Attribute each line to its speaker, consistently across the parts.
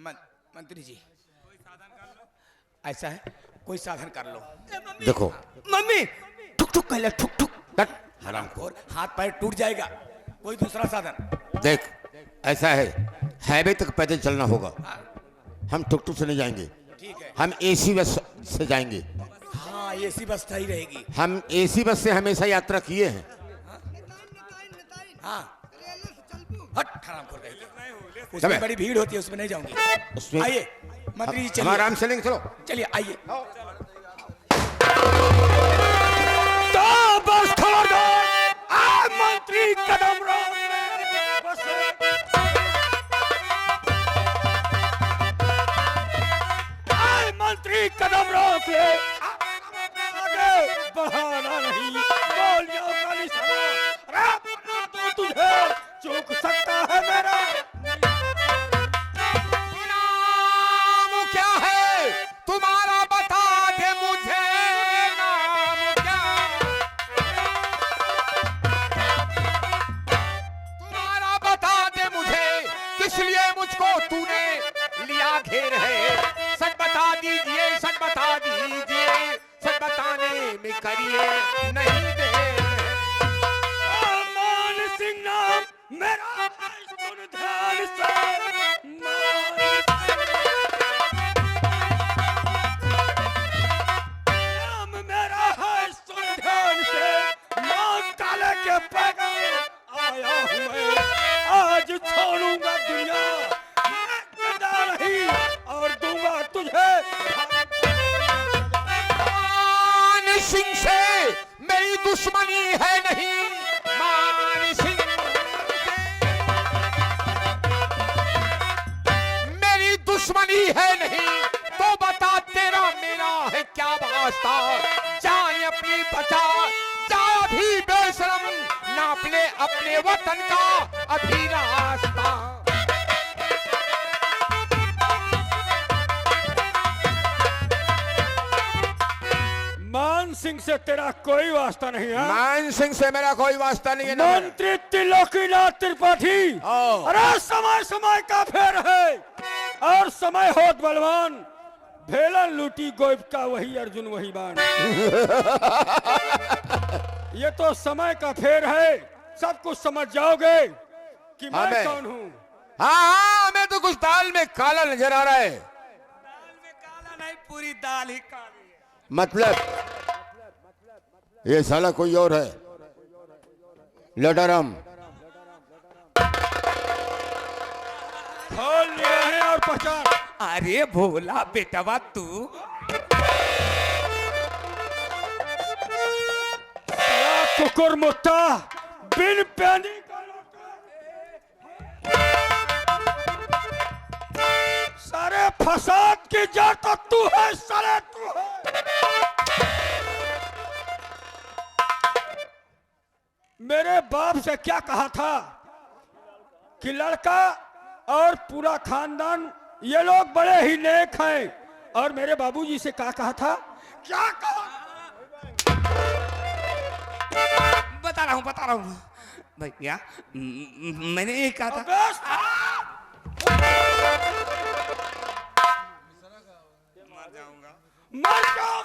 Speaker 1: मंत्री जी ऐसा है, कोई साधन कर लो।
Speaker 2: देखो
Speaker 1: मम्मी ठुक ठुक कर ले, ठुक ठुक। हरामखोर, हाथ पैर टूट जाएगा, कोई दूसरा साधन।
Speaker 2: देख, ऐसा है, हाईवे तक पैदल चलना होगा। हम टुक टुक से नहीं जाएंगे,
Speaker 1: ठीक है।
Speaker 2: हम एसी बस से जाएंगे।
Speaker 1: हाँ, एसी बस सही रहेगी।
Speaker 2: हम एसी बस से हमेशा यात्रा किए हैं।
Speaker 1: हाँ, हट हरामखोर कहीं। उसमें बड़ी भीड़ होती है, उसमें नहीं जाऊंगी।
Speaker 2: उसमें
Speaker 1: आइए मंत्री जी, चलिए।
Speaker 2: आराम से लेंगे, चलो
Speaker 1: चलिए आइए।
Speaker 3: तो बस खबरदार, मंत्री कदम रोक ले। मंत्री कदम रोक ले, आगे बढ़ाना नहीं, गोलियों का निशाना। तो तुझे चूक सकता है मेरा
Speaker 2: नाम क्या है तुम्हारा, बता दे मुझे नाम क्या। तुम्हारा बता दे मुझे, किस लिए मुझको तूने लिया घेर है। सच बता दीजिए, सच बता दीजिए, सच बताने में करिए नहीं दे।
Speaker 3: मान सिंह नाम मेरा है, सुन ध्यान से। नाम मेरा है, सुन ध्यान से। मां काले के पैगाम आया हूं मैं, आज छोड़ूंगा दुनिया जिंदा नहीं, और दूंगा तुझे।
Speaker 2: मान सिंह से मेरी दुश्मनी है नहीं, मान सिंह से मेरी दुश्मनी है नहीं, तो बता तेरा मेरा है क्या वास्ता। जान अपनी बचा, जा भी बेशरम, नाप ले अपने वतन का अभी रास्ता।
Speaker 3: मान सिंह से तेरा कोई वास्ता नहीं है।
Speaker 2: मान सिंह से मेरा कोई वास्ता नहीं है।
Speaker 3: मंत्री त्रिलोकीनाथ त्रिपाठी, अरे समय समय का फेर है, और समय होत बलवान। भेलन लूटी गोइब का वही अर्जुन वही बाण। ये तो समय का फेर है, सब कुछ समझ जाओगे कि मैं कौन हूँ।
Speaker 2: हाँ, हमें तो कुछ दाल में काला नजर आ रहा है।
Speaker 1: दाल में काला नहीं, पूरी दाल ही काली है।
Speaker 2: मतलब ये साला कोई और है, लटाराम।
Speaker 3: खोल लिया है और पहचान।
Speaker 1: अरे भोला बेटवा तू,
Speaker 3: कुकुर मुत्ता बिन पैनी का लौटा। सारे फसाद की जड़ तो तू है, साले तू है। मेरे बाप से क्या कहा था कि लड़का और पूरा खानदान ये लोग बड़े ही नेक हैं, और मेरे बाबूजी से क्या कहा था, क्या कहा।
Speaker 1: बता रहा हूँ भैया, मैंने ये कहा था।
Speaker 3: मर जाऊंगा, मर जाओ।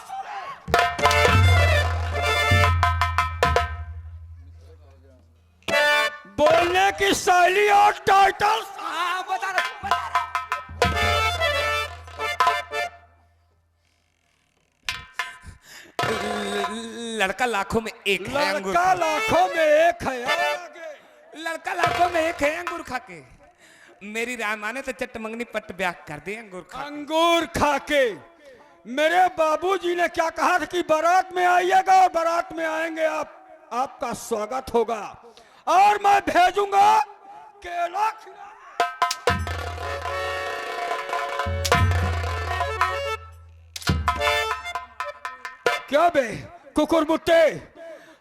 Speaker 3: बोलने की शैली और टाइटल।
Speaker 1: हाँ, बता रहा। लड़का लाखों में एक है, अंगूर
Speaker 3: लड़का लाखों में एक है।
Speaker 1: लड़का लाखों में एक है, अंगूर खा के। मेरी राय माने तो चटमंगनी पट ब्याह कर दे, अंगूर खा।
Speaker 3: अंगूर खा के। मेरे बाबूजी ने क्या कहा था कि बारात में आइएगा, और बारात में आएंगे आपका स्वागत होगा, और मैं भेजूंगा केला। क्या बे कुकुर मुत्ते,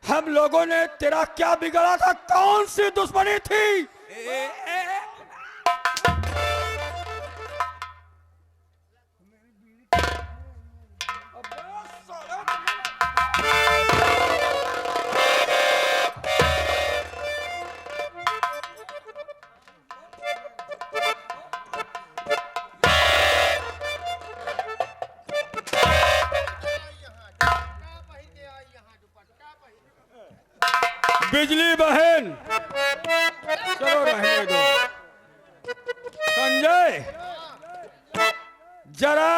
Speaker 3: हम लोगों ने तेरा क्या बिगड़ा था, कौन सी दुश्मनी थी। बिजली बहन, चलो रहने दो। संजय, जरा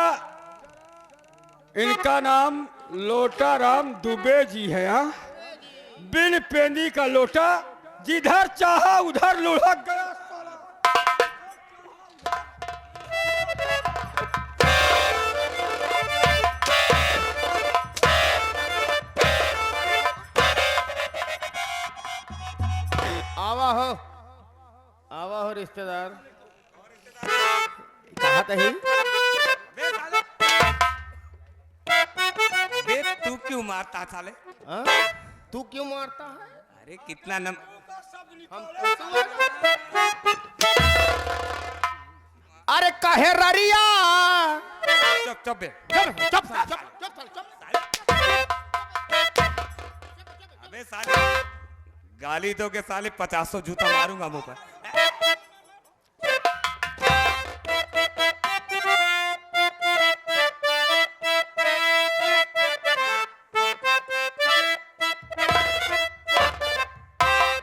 Speaker 3: इनका नाम लोटाराम दुबे जी है। हाँ, बिन पेंदी का लोटा, जिधर चाहा उधर लुढ़क गया साला।
Speaker 2: आवा हो रिश्तेदार। कहा तही?
Speaker 1: बे तू क्यों मारता साले?
Speaker 2: हाँ? तू क्यों मारता है?
Speaker 1: अरे कितना नम
Speaker 2: अरे कहे ररिया।
Speaker 1: चुप चुप बे। अबे साले गाली दोगे साले 50 जूता मारूंगा मुंह पर।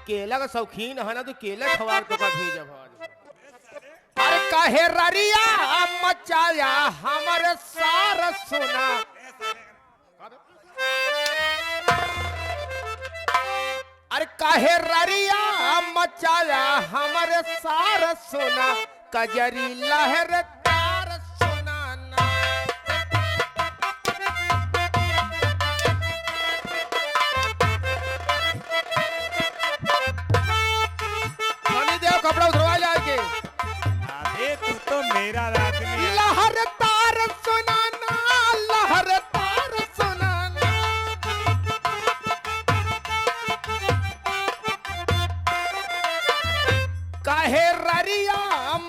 Speaker 2: केला का शौकीन है ना, तो केला खवा तो का भेजा भाज। अरे कहे ररिया मचाया हमारे सारा सोना। अरे कहे ररिया मचाया हमारे सारा सोना, कजरी लहर तार सुनाना। कपड़ा उधरवा जाके।
Speaker 1: अबे तू तो मेरा आदमी है।
Speaker 2: लहर तार सुनाना, लहर तार सुनाना। काहे ररिया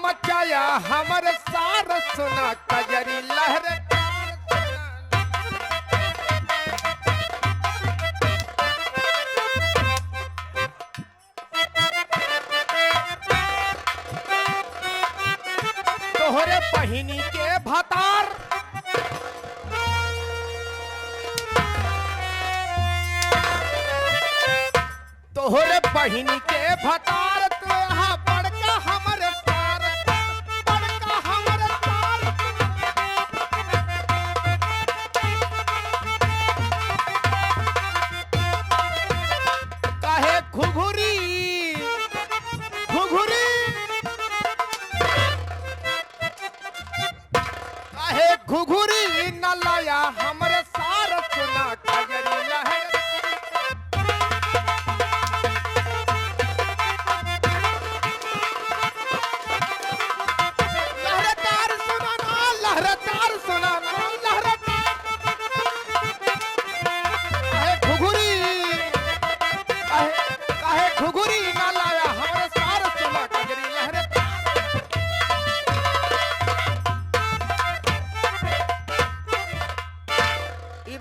Speaker 2: मचाया हमर सार सुना, कजरी लहर तार सुनाना। तोहरे बहिनी के भतार, तोहरे बहिनी के भतार, तो यहाँ बड़का हमर तार, बड़का हमर तार। काहे घुघुरी घुघुरी, काहे घुघुरी न लाया हमरे सार सुना, कजरी लहर। लहरदार सुनाना, लहरदार सुनाना, लहरदार। काहे घुघुरी, काहे घुघुरी न लाया हमरे सार सुना, कजरी लहर।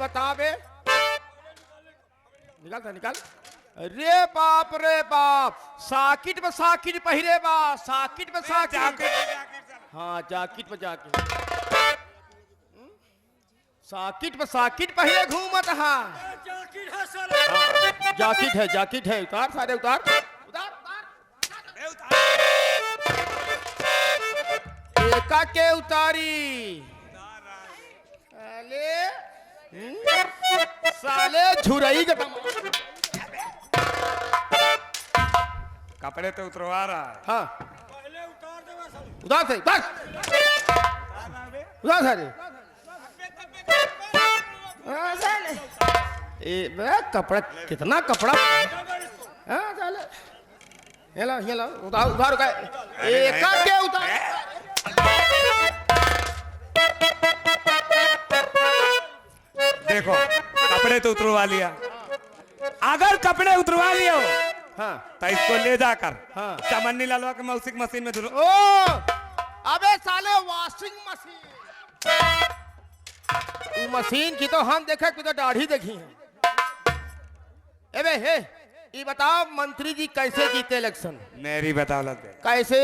Speaker 2: बतावे निकाल था निकाल। रे बाप साकिट में साकिट पहिरे बा, साकिट में साकिट। हाँ जाकिट में जाकिट, साकिट में साकिट पहिरे घूमत। हाँ जाकिट है। उतार सारे उतार, उतार एका के उतारी। साले झुरई का
Speaker 1: कपड़े तो उतरवा रहा है।
Speaker 2: हाँ उधार से उधार सारे। ए बे कपड़ा, कितना कपड़ा। हाँ साले ये ला उधार उधार का एक के उधार।
Speaker 1: देखो कपड़े तो उतरवा लिया, अगर कपड़े उतरवा लिया हो
Speaker 2: हाँ
Speaker 1: तो इसको ले जाकर
Speaker 2: हाँ।
Speaker 1: चमन्नी लालवा के मशीन में धुलो।
Speaker 2: ओ अबे साले वॉशिंग मशीन, मशीन की तो हम देखे तो दाढ़ी देखी है। एबे हे ये बताओ मंत्री जी कैसे जीते इलेक्शन?
Speaker 1: मेरी बदौलत
Speaker 2: कैसे?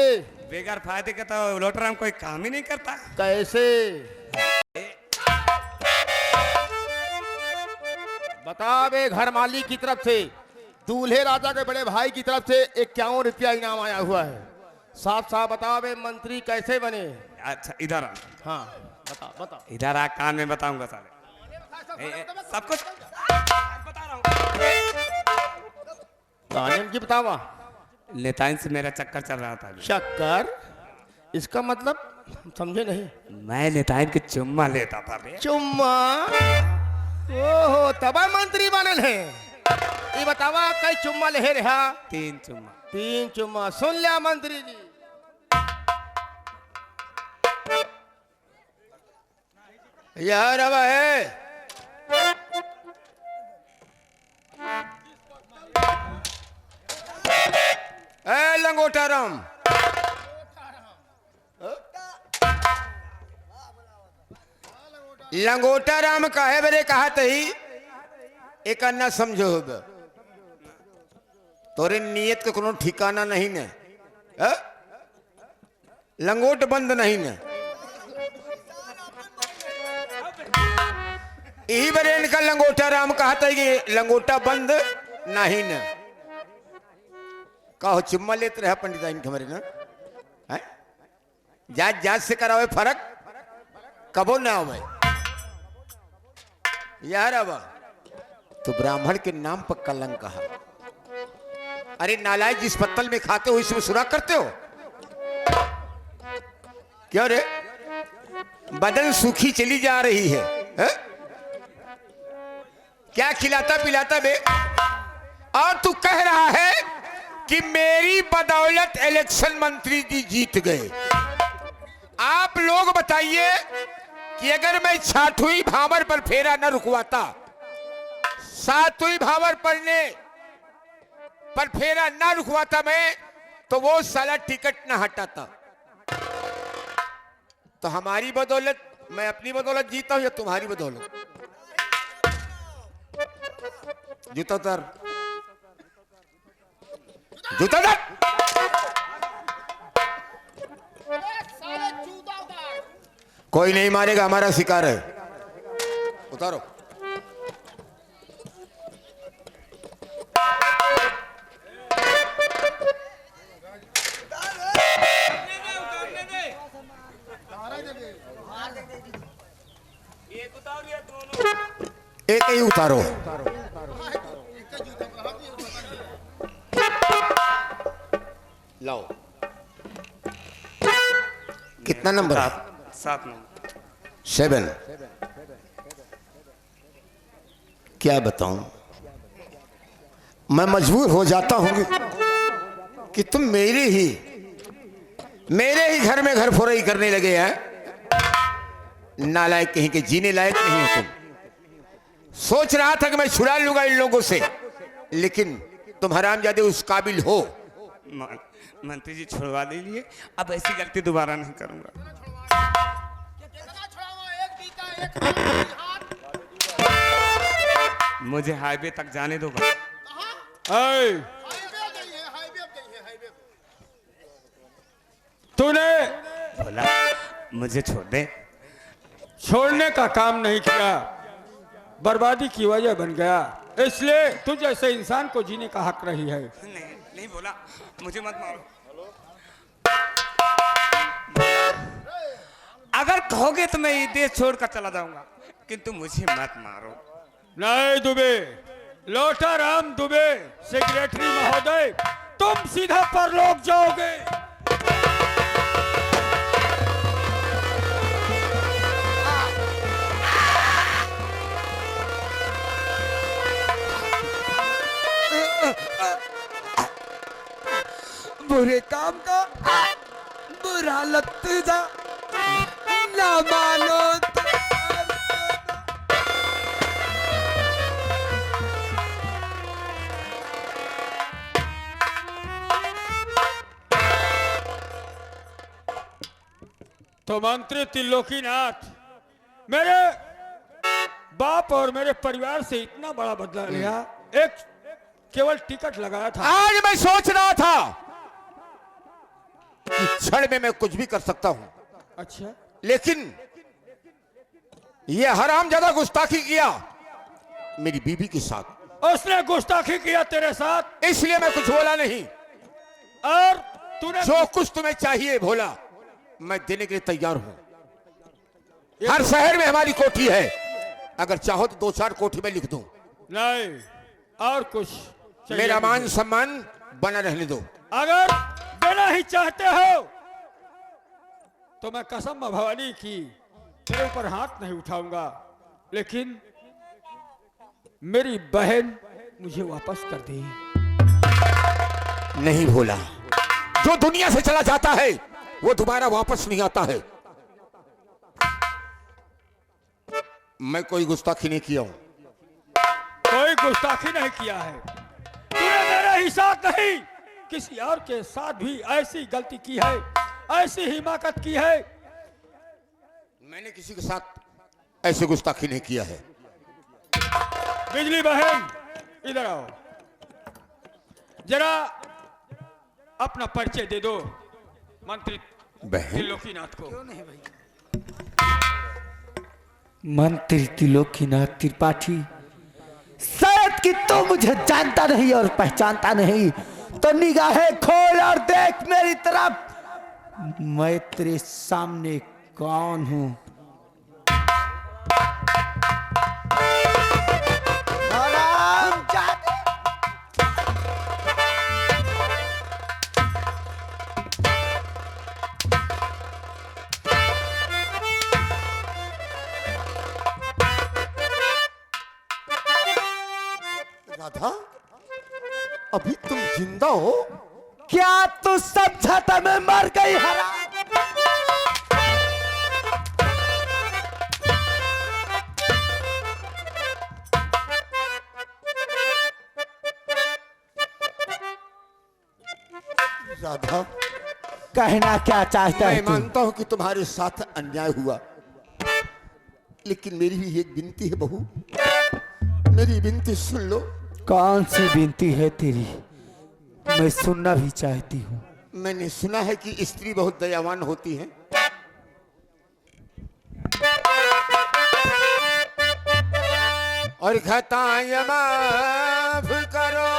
Speaker 1: बेकार फायदे का तो लोटराम कोई काम ही नहीं करता।
Speaker 2: कैसे बताओ? घर मालिक की तरफ से दूल्हे राजा के बड़े भाई की तरफ से 51 रुपया इनाम आया हुआ है। साफ साफ बताओ बे मंत्री कैसे बने?
Speaker 1: अच्छा इधर आ,
Speaker 2: हाँ बता बता।
Speaker 1: इधर आ, कान में बताऊंगा साले सब कुछ बता रहा हूँ।
Speaker 2: कहानी की बतावा।
Speaker 1: नेताइन से मेरा चक्कर चल रहा था अभी।
Speaker 2: शक्कर, इसका मतलब समझे नहीं।
Speaker 1: मैं नेताइन के चुम्मा लेता था बे।
Speaker 2: चुम्मा? ओहो, तब मंत्री बनल है। ये बतावा कई चुम्मा ले रहा?
Speaker 1: 3 चुम्मा।
Speaker 2: 3 चुम्मा। सुन लिया मंत्री जी। यार अब है ए लंगोटा राम, लंगोटा राम काहे बरे कहा तही एक अन्ना समझो होगा। तोरे नियत के कोनो ठिकाना नहीं ने। लंगोट बंद नहीं ने। यही बरे इनका लंगोटा राम कहा था कि लंगोटा बंद नहीं ने। कहो चुम्मा लेते रहा पंडित इनके हमारे ना है? जात जात से करावे फर्क कबो ना हो भाई यार। अब तो ब्राह्मण के नाम पर कलंक कहा। अरे नालायक, जिस पत्तल में खाते हो इसमें सुराख करते हो क्यों रे? बदन सूखी चली जा रही है? क्या खिलाता पिलाता बे? और तू कह रहा है कि मेरी बदौलत इलेक्शन मंत्री जी जीत गए। आप लोग बताइए कि अगर मैं 6वीं भावर पर फेरा न रुकवाता, 7वीं भावर पढ़ने पर फेरा ना रुकवाता मैं, तो वो साला टिकट ना हटाता। तो हमारी बदौलत, मैं अपनी बदौलत जीता हूं या तुम्हारी बदौलत? जूता उतार, जूता उतार। कोई नहीं मारेगा, हमारा शिकार है। उतारो। एक ही उतारो। लाओ। कितना नंबर?
Speaker 1: 7 नंबर।
Speaker 2: 7। क्या बताऊं, मैं मजबूर हो जाता हूं कि तुम मेरे ही घर में घर फोरई करने लगे हैं। नालायक कहीं के, जीने लायक नहीं हो तुम। सोच रहा था कि मैं छुड़ा लूंगा इन लोगों से, लेकिन तुम हरामजादे उस काबिल हो।
Speaker 1: मंत्री जी छुड़वा दीजिए, अब ऐसी गलती दोबारा नहीं करूंगा। मुझे हाईवे तक जाने दो बस।
Speaker 3: तूने
Speaker 1: बोला मुझे छोड़ दे।
Speaker 3: छोड़ने का काम नहीं किया, बर्बादी की वजह बन गया, इसलिए तुझ जैसे इंसान को जीने का हक नहीं है।
Speaker 1: नहीं बोला, मुझे मत मारो। अगर कहोगे तो मैं ये देश छोड़कर चला जाऊंगा, किंतु मुझे मत मारो।
Speaker 3: नहीं दुबे, लोटा राम दुबे, सेक्रेटरी महोदय, तुम सीधा परलोक जाओगे।
Speaker 1: बुरे काम का बुरा लगता ना मानो तो।
Speaker 3: तो मंत्री त्रिलोकीनाथ मेरे बाप और मेरे परिवार से इतना बड़ा बदला लिया, एक केवल टिकट लगाया था।
Speaker 2: आज मैं सोच रहा था कि क्षण में मैं कुछ भी कर सकता हूं,
Speaker 3: अच्छा,
Speaker 2: लेकिन यह हरामजादा गुस्ताखी किया मेरी बीवी के साथ।
Speaker 3: उसने गुस्ताखी किया तेरे साथ,
Speaker 2: इसलिए मैं कुछ बोला नहीं।
Speaker 3: और तूने
Speaker 2: जो कुछ तुम्हें चाहिए भोला, मैं देने के लिए तैयार हूं। हर शहर में हमारी कोठी है, अगर चाहो तो 2-4 कोठी में लिख दूं।
Speaker 3: नहीं, और कुछ चाहिए
Speaker 2: मेरा मान
Speaker 3: मुझे।
Speaker 2: सम्मान बना रहने दो।
Speaker 3: अगर देना ही चाहते हो तो मैं कसम भवानी की तेरे ऊपर हाथ नहीं उठाऊंगा, लेकिन मेरी बहन मुझे वापस कर दे।
Speaker 2: नहीं भोला, जो दुनिया से चला जाता है वो दोबारा वापस नहीं आता है। मैं कोई गुस्ताखी नहीं किया हूं।
Speaker 3: कोई गुस्ताखी नहीं किया है। तूने मेरे ही साथ नहीं, किसी और के साथ भी ऐसी गलती की है, ऐसी हिमाकत की है।
Speaker 2: मैंने किसी के साथ ऐसे गुस्ताखी नहीं किया है।
Speaker 3: बिजली बहन, इधर आओ, जरा अपना परिचय दे दो मंत्री
Speaker 2: बहन,
Speaker 3: त्रिलोकीनाथ को।
Speaker 4: मंत्री त्रिलोकीनाथ त्रिपाठी, शायद कि तो मुझे जानता नहीं और पहचानता नहीं, तो निगाहें खोल और देख मेरी तरफ, मैं तेरे सामने कौन हूं। हरामजादे!
Speaker 2: राधा, अभी तुम जिंदा हो?
Speaker 4: क्या तू समझा था मैं मर गई? हराम!
Speaker 2: राधा,
Speaker 4: कहना क्या चाहता है
Speaker 2: मैं
Speaker 4: तू?
Speaker 2: मानता हूं कि तुम्हारे साथ अन्याय हुआ, लेकिन मेरी भी एक विनती है बहू, मेरी विनती सुन लो।
Speaker 4: कौन सी विनती है तेरी? मैं सुनना भी चाहती हूँ।
Speaker 2: मैंने सुना है कि स्त्री बहुत दयावान होती है। और खताएं माफ करो,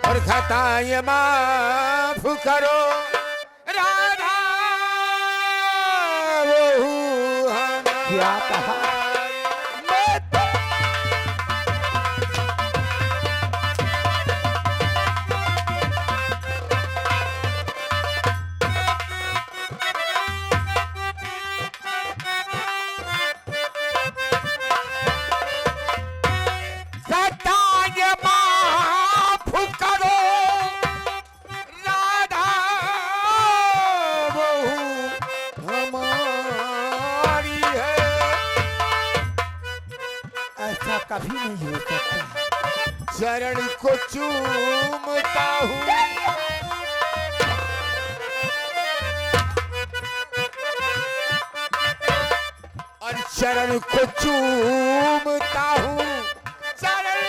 Speaker 2: और खताएं माफ करो, राधा बहू हमारी।
Speaker 4: क्या कहा?
Speaker 2: खताएं माफ करो, राधा बहू हमारी है।
Speaker 4: ऐसा कभी नहीं हो सकता।
Speaker 2: चरण को चूमता हूँ, और चरण को चूमता हूँ, चरण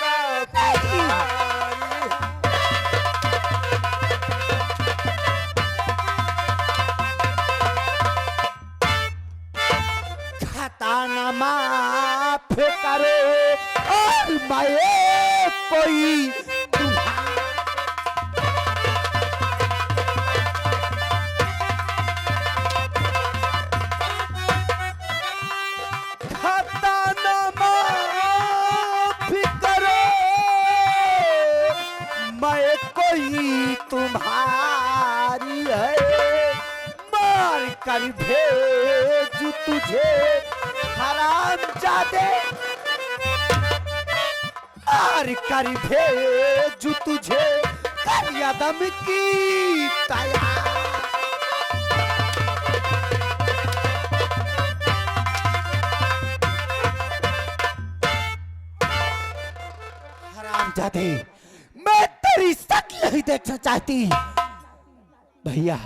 Speaker 2: का पुजारी।
Speaker 4: खताना माफ करो और मैं कोई खताना माफ करो, मैं कोई तुम्हारी है, मार कर भेजू तुझे हरामजादे, मार कर भेजू तुझे करियादम की तैयार। हरामजादे, मैं तेरी शक्ल नहीं देखना चाहती। भैया,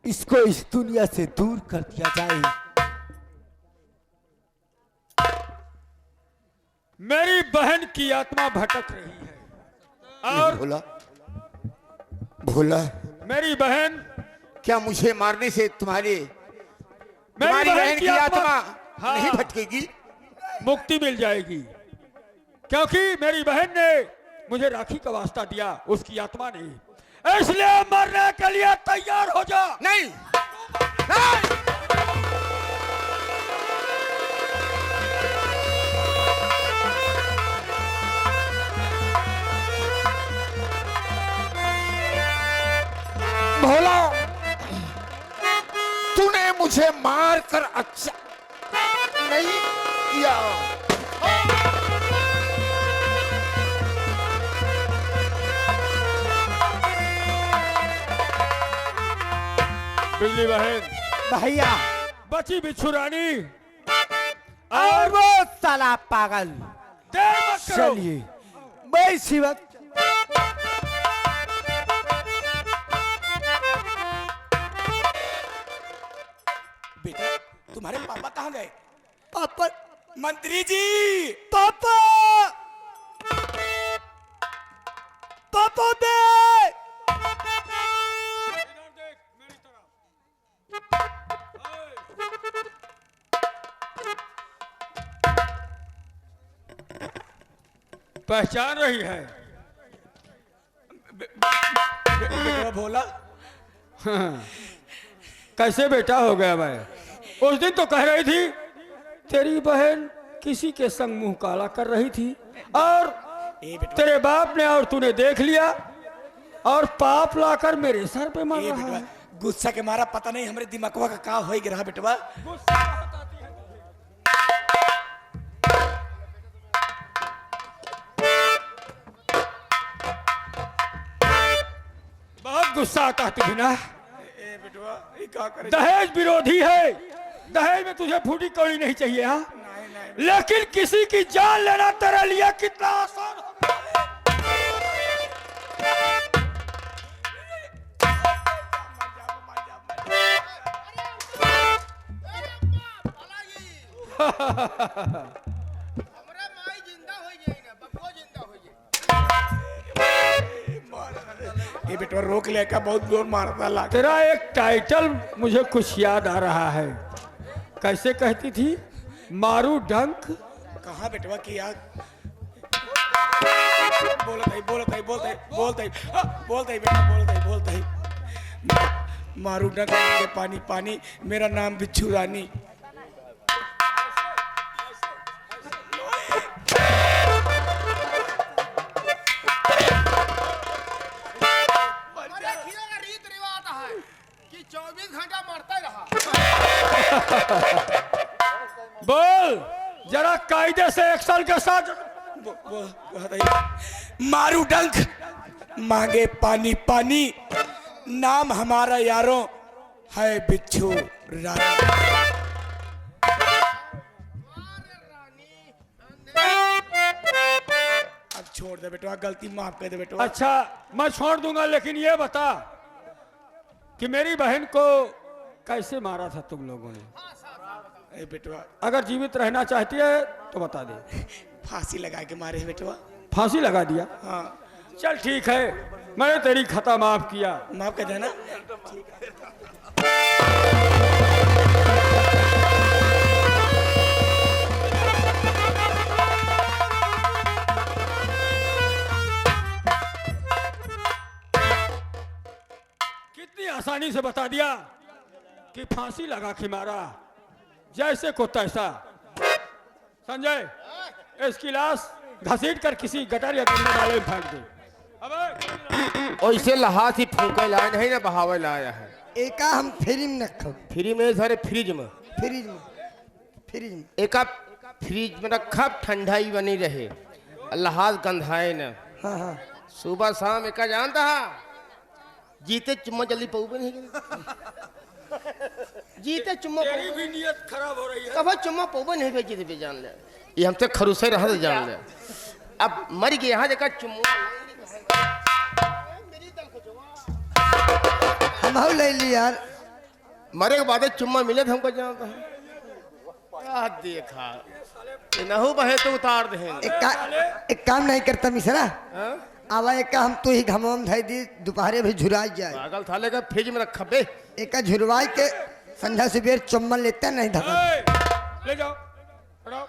Speaker 4: इसको इस दुनिया से दूर कर दिया जाए।
Speaker 3: मेरी बहन की आत्मा भटक रही है, और
Speaker 2: भोला, भोला,
Speaker 3: मेरी बहन
Speaker 2: क्या मुझे मारने से तुम्हारे तुम्हारी बहन की आत्मा
Speaker 3: हाँ,
Speaker 2: नहीं भटकेगी।
Speaker 3: मुक्ति मिल जाएगी, क्योंकि मेरी बहन ने मुझे राखी का वास्ता दिया, उसकी आत्मा नहीं। इसलिए मरने के लिए तैयार हो जा।
Speaker 2: नहीं, नहीं। भोला, तूने मुझे मार कर अच्छा नहीं किया।
Speaker 3: बिजली बहन,
Speaker 4: भैया
Speaker 3: बची बिच्छू रानी,
Speaker 4: और वो साला पागल।
Speaker 3: देर मत करो।
Speaker 4: चलिए मैं इसी वक्त
Speaker 1: बेटा तुम्हारे पापा कहाँ गए?
Speaker 4: पापा,
Speaker 1: मंत्री जी,
Speaker 4: पापा, पापा दे।
Speaker 3: पहचान रही है?
Speaker 1: बेटा भोला,
Speaker 3: कैसे बेटा हो गया मैं? उस दिन तो कह रही थी तेरी बहन किसी के संग मुंह काला कर रही थी, और तेरे बाप ने और तूने देख लिया और पाप लाकर मेरे सर पे मार रहा है।
Speaker 1: गुस्सा के मारा पता नहीं हमारे दिमागवा का का हो रहा बेटवा।
Speaker 3: बहुत गुस्सा आता है तुझे ना?
Speaker 1: बेटवा ये का करे?
Speaker 3: दहेज विरोधी है, दहेज में तुझे फूटी कौड़ी नहीं चाहिए। हाँ, लेकिन किसी की जान लेना तेरे लिए कितना आसान होगा।
Speaker 1: ये बेटवा रोक ले का बहुत जोर मारता ला।
Speaker 3: तेरा एक टाइटल मुझे कुछ याद आ रहा है। कैसे कहती थी? मारू डंक।
Speaker 1: कहाँ बेटवा की याद? बोलता है बेटा बोलता है। मारू डंक मांगे पानी पानी, मेरा नाम बिच्छू रानी।
Speaker 2: रीत रिवाज है कि 24 घंटा मरता रहा।
Speaker 3: बोल जरा कायदे से एक्शन के साथ।
Speaker 1: मारू डंक मांगे पानी पानी, नाम हमारा यारों है बिच्छू रानी। अब छोड़ दे बेटवा, गलती माफ कर दे बेटवा।
Speaker 3: अच्छा मैं छोड़ दूंगा, लेकिन ये बता कि मेरी बहन को कैसे मारा था तुम लोगों ने?
Speaker 1: बेटवा
Speaker 3: अगर जीवित रहना चाहती है तो बता दे।
Speaker 1: फांसी लगा के मारे है बेटवा।
Speaker 3: फांसी लगा दिया?
Speaker 1: हाँ
Speaker 3: चल ठीक है, मैंने तेरी खता माफ किया।
Speaker 1: माफ कर देना।
Speaker 3: कितनी आसानी से बता दिया कि फांसी लगा के मारा, जैसे को तैसा। संजय, इसकी लाश घसीट कर किसी गटर या गंगा नाले में फेंक दे।
Speaker 2: ऐसे लहास ही फूके लाया नहीं ना, बहावे लाया है।
Speaker 4: एका हम फ्री में रखो,
Speaker 2: फ्री में सारे फ्रिज में,
Speaker 4: फ्रिज में, फ्रिज में।
Speaker 2: एक फ्रिज में रखा, ठंडाई बनी रहे, लहास गंधाए न।
Speaker 4: हाँ हाँ,
Speaker 2: सुबह शाम एक जानता है, जीते चुम्मा जल्दी पऊबे नहीं जीते चुम्मा
Speaker 3: तेरी भी नियत खराब हो रही है।
Speaker 2: कब चुम्मा पऊबे नहीं भेजी थे जान ले। ये हमसे खरूसे रहा था जान ले। अब मर गए यहाँ देखा चुम्मा
Speaker 4: हम ले ली यार।
Speaker 2: मरे के बाद चुम्मा मिले थे हमको जानता है। क्या देखा नहु बहे तो उतार दे।
Speaker 4: एक काम नहीं करता मिश्रा,
Speaker 2: हाँ?
Speaker 4: आवा एक हम तो ही घमम धाई दी, दोपहरे भी झुराई जाए।
Speaker 2: पागल थाले का फ्रिज में रखा बे।
Speaker 4: एक झुरवाई के संध्या से बेर चुम्बन लेते हैं नहीं धका।
Speaker 3: ए, ले जाओ हटाओ।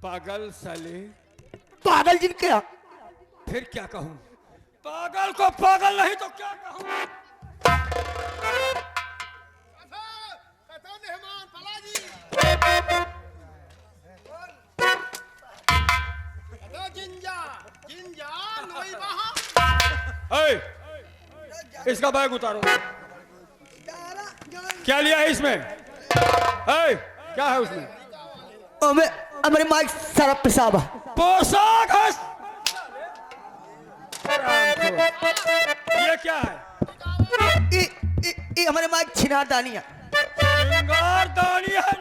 Speaker 3: पागल साले,
Speaker 4: पागल जिन क्या?
Speaker 3: फिर क्या कहूं? पागल को पागल नहीं तो क्या कहूं? ए, इसका बैग उतारो। क्या लिया है इसमें? ए, क्या है उसमें?
Speaker 4: हमारे माइक सारा पेशाब है।
Speaker 3: पोशाक है। ये क्या है?
Speaker 4: ये हमारे माइक छिनार दानी है।
Speaker 3: श्रृंगार दानी है।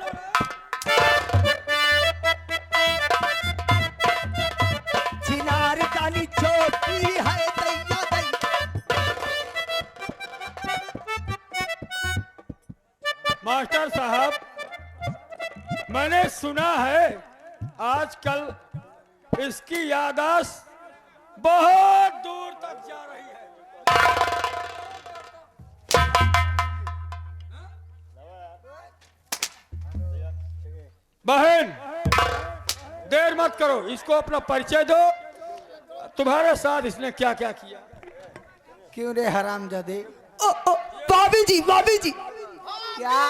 Speaker 4: छिनार दानी छोटी है दैया दै।
Speaker 3: मास्टर साहब, मैंने सुना है आजकल इसकी याददाश्त बहुत दूर तक जा रही है। बहन, देर मत करो, इसको अपना परिचय दो। तुम्हारे साथ इसने क्या क्या किया?
Speaker 4: क्यों रे हरामजादे? ओ भाभी जी, भाभी जी। क्या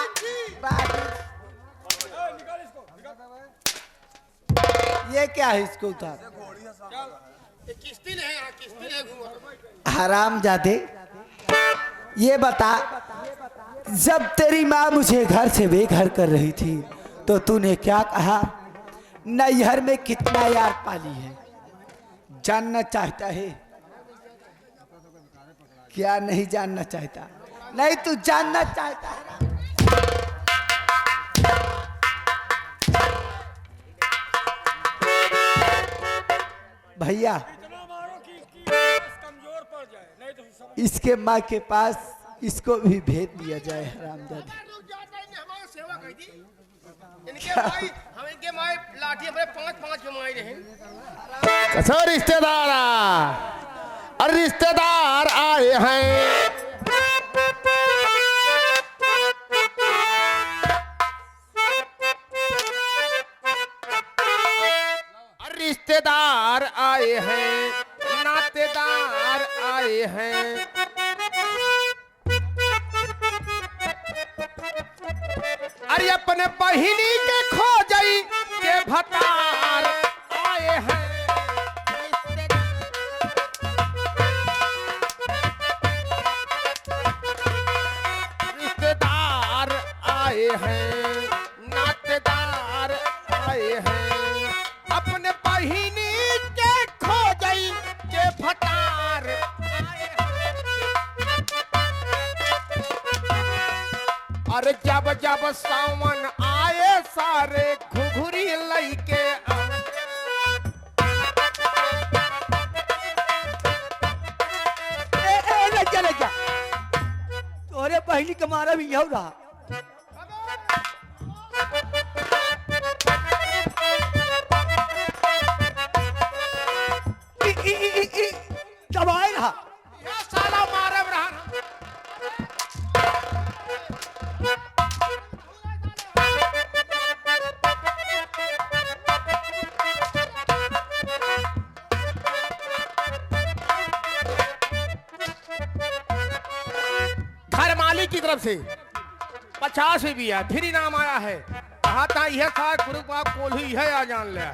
Speaker 4: ये क्या है? इसको उतार। हरामजादे, ये बता, जब तेरी माँ मुझे घर से बेघर कर रही थी तो तूने क्या कहा? नैहर में कितना यार पाली है जानना चाहता है क्या? नहीं जानना चाहता? नहीं, तू जानना चाहता है। भैया,
Speaker 3: कमजोर पड़ जाए, नहीं तो
Speaker 4: इसके माँ के पास इसको भी भेज दिया जाए। हरामजादे,
Speaker 2: इनके माए लाठी अपने 5-5 जमाई रहे।
Speaker 5: कसो रिश्तेदार, और रिश्तेदार आए हैं। और रिश्तेदार आए हैं, नातेदार आए हैं। अरे अपने बहिनी के खोजई के भतार आए हैं। रिश्तेदार आए हैं, नातेदार आए हैं। अपने बहिनी के खोजई के भतार आए हैं। अरे जब जब सावन आए सारे घुघुरी लइके
Speaker 4: लग जा। तोरे पहली कमारा भी यह रहा। दबाए रहा।
Speaker 5: साला मारे रहा। घरमाली की तरफ से 50 रुपया फिर इनाम आया है। कहा था यह था गुरु बाप कोल्ही है आ जान ले।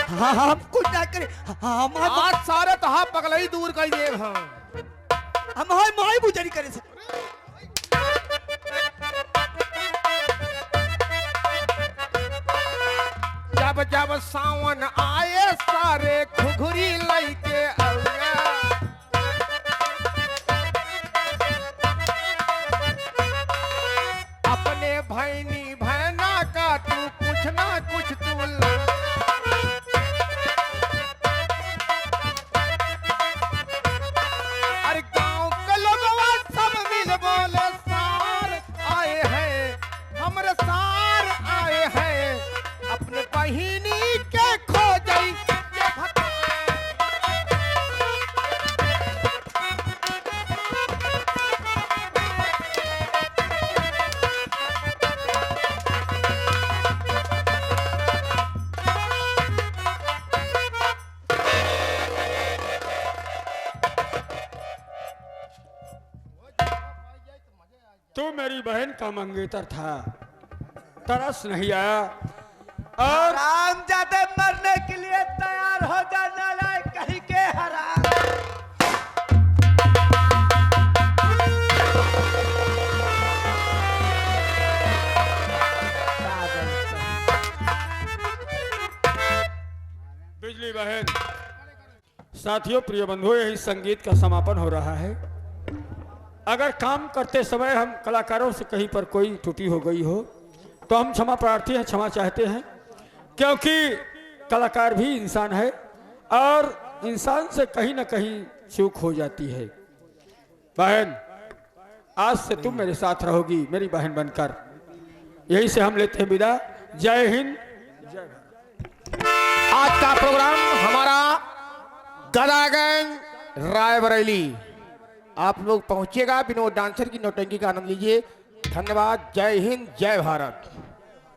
Speaker 4: हाँ हम कुछ ना करे। हम
Speaker 5: आज सारे तहा पगलई दूर कर दे। हाँ
Speaker 4: हमारे माई बुझरी करे से।
Speaker 5: जब जब सावन आए सारे घुघुरी लइके आउया। अपने भैनी भैना का तू कुछ ना कुछ तू बहिनी के खोजई के भत
Speaker 3: तू मेरी बहन का मंगेतर था, तरस नहीं आया और
Speaker 4: राम जाते मरने के लिए तैयार हो जाना लायक कहीं के हराम।
Speaker 3: बिजली बहन, साथियों, प्रिय बंधुओं, यही संगीत का समापन हो रहा है। अगर काम करते समय हम कलाकारों से कहीं पर कोई त्रुटि हो गई हो तो हम क्षमा प्रार्थी हैं, क्षमा चाहते हैं, क्योंकि कलाकार भी इंसान है और इंसान से कहीं ना कहीं चूक हो जाती है। बहन, आज से तुम मेरे साथ रहोगी मेरी बहन बनकर। यही से हम लेते हैं विदा। जय हिंद, जय भारत।
Speaker 5: आज का प्रोग्राम हमारा गदा गैंग रायबरेली। आप लोग पहुंचिएगा, विनोद डांसर की नौटंकी का आनंद लीजिए। धन्यवाद। जय हिंद, जय भारत।